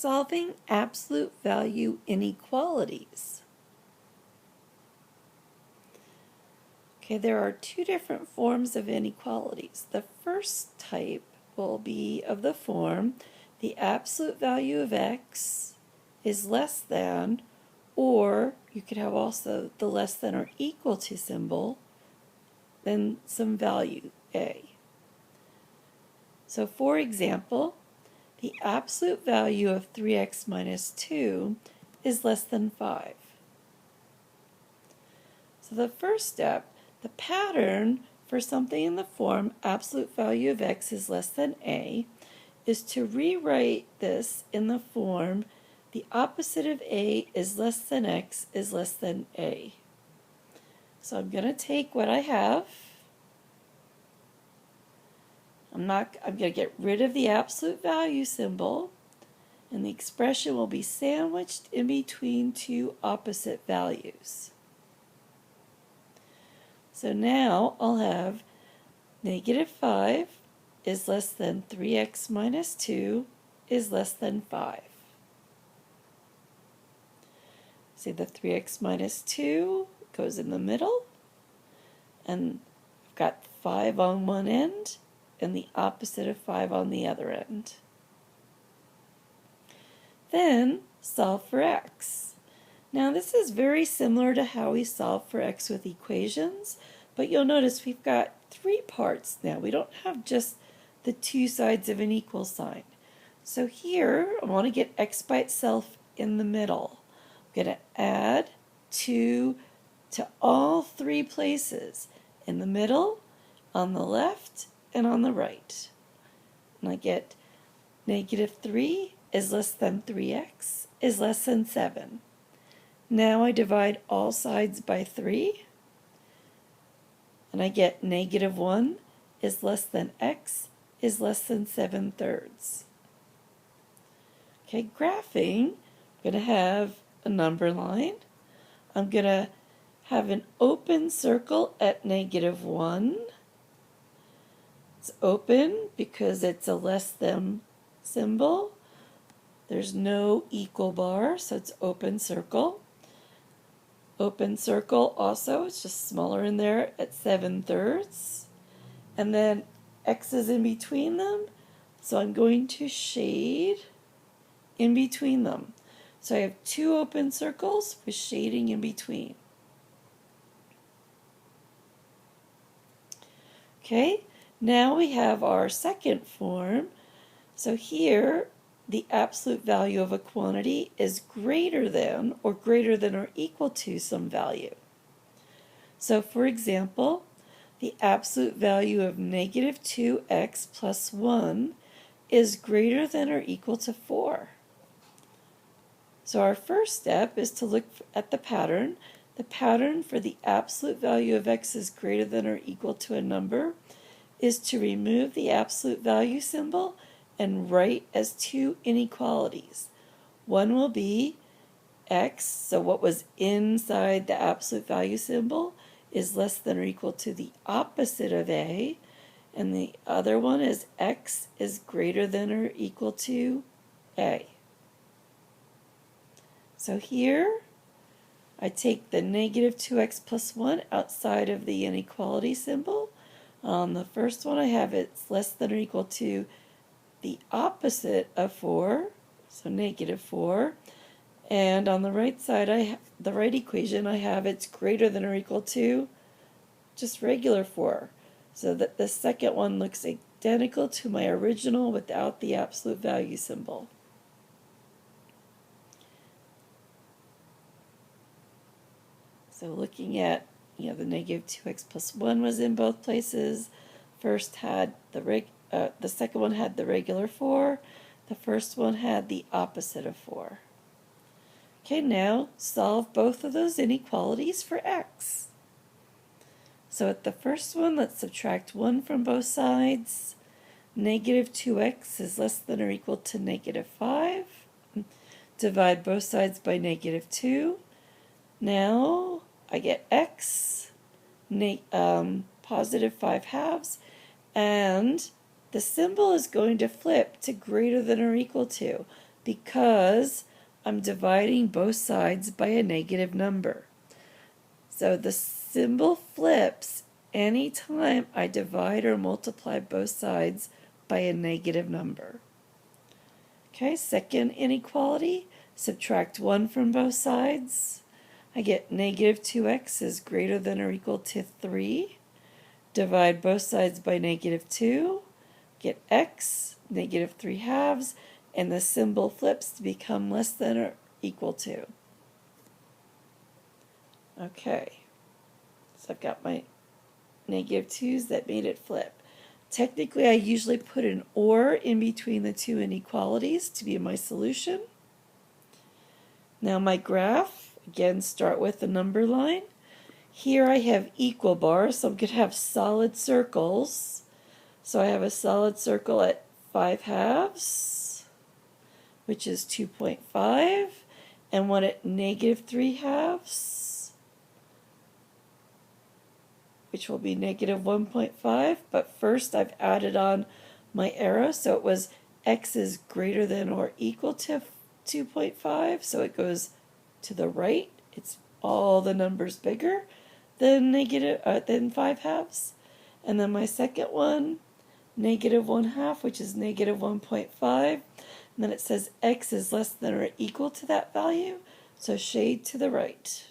Solving absolute value inequalities. Okay, there are two different forms of inequalities. The first type will be of the form the absolute value of x is less than, or you could have also the less than or equal to symbol, then some value a. So for example, the absolute value of 3x minus 2 is less than 5. So the first step, the pattern for something in the form absolute value of x is less than a, is to rewrite this in the form the opposite of a is less than x is less than a. So I'm going to take what I have. I'm going to get rid of the absolute value symbol, and the expression will be sandwiched in between two opposite values. So now I'll have negative 5 is less than 3x minus 2 is less than 5. See, the 3x minus 2 goes in the middle, and I've got 5 on one end and the opposite of 5 on the other end. Then solve for x. Now this is very similar to how we solve for x with equations, but you'll notice we've got 3 parts now. We don't have just the 2 sides of an equal sign. So here I want to get x by itself in the middle. I'm going to add 2 to all 3 places, in the middle, on the left, and on the right. And I get negative 3 is less than 3x is less than 7. Now I divide all sides by 3, and I get negative 1 is less than x is less than 7/3. Okay, graphing, I'm going to have a number line. I'm going to have an open circle at negative 1. It's open because it's a less than symbol. There's no equal bar, so it's open circle. Open circle also, it's just smaller in there at 7/3. And then x is in between them, so I'm going to shade in between them. So I have 2 open circles with shading in between. Okay, now we have our second form. So here, the absolute value of a quantity is greater than or equal to some value. So for example, the absolute value of negative 2x plus 1 is greater than or equal to 4. So our first step is to look at the pattern. The pattern for the absolute value of x is greater than or equal to a number is to remove the absolute value symbol and write as 2 inequalities. One will be x, so what was inside the absolute value symbol is less than or equal to the opposite of a, and the other one is x is greater than or equal to a. So here I take the negative 2x plus 1 outside of the inequality symbol. On the first one I have it's less than or equal to the opposite of 4, so negative 4. And on the right side, the right equation, I have it's greater than or equal to just regular 4. So that the second one looks identical to my original without the absolute value symbol. So looking at, the negative 2x plus 1 was in both places. First had the second one had the regular 4. The first one had the opposite of 4. Okay, now solve both of those inequalities for x. So at the first one, let's subtract 1 from both sides. Negative 2x is less than or equal to negative 5. Divide both sides by negative 2. Now I get x, positive 5/2, and the symbol is going to flip to greater than or equal to because I'm dividing both sides by a negative number. So the symbol flips anytime I divide or multiply both sides by a negative number. Okay, second inequality, subtract 1 from both sides. I get negative 2x is greater than or equal to 3. Divide both sides by negative 2. Get x, negative 3 halves, and the symbol flips to become less than or equal to. Okay, so I've got my negative 2's that made it flip. Technically, I usually put an or in between the two inequalities to be my solution. Now my graph, again, start with the number line. Here I have equal bars, so I'm going to have solid circles. So I have a solid circle at 5 halves, which is 2.5, and one at negative 3 halves, which will be negative 1.5. But first I've added on my arrow, so it was x is greater than or equal to 2.5, so it goes to the right. It's all the numbers bigger than 5 halves. And then my second one, negative 1 half, which is negative 1.5. And then it says x is less than or equal to that value, so shade to the right.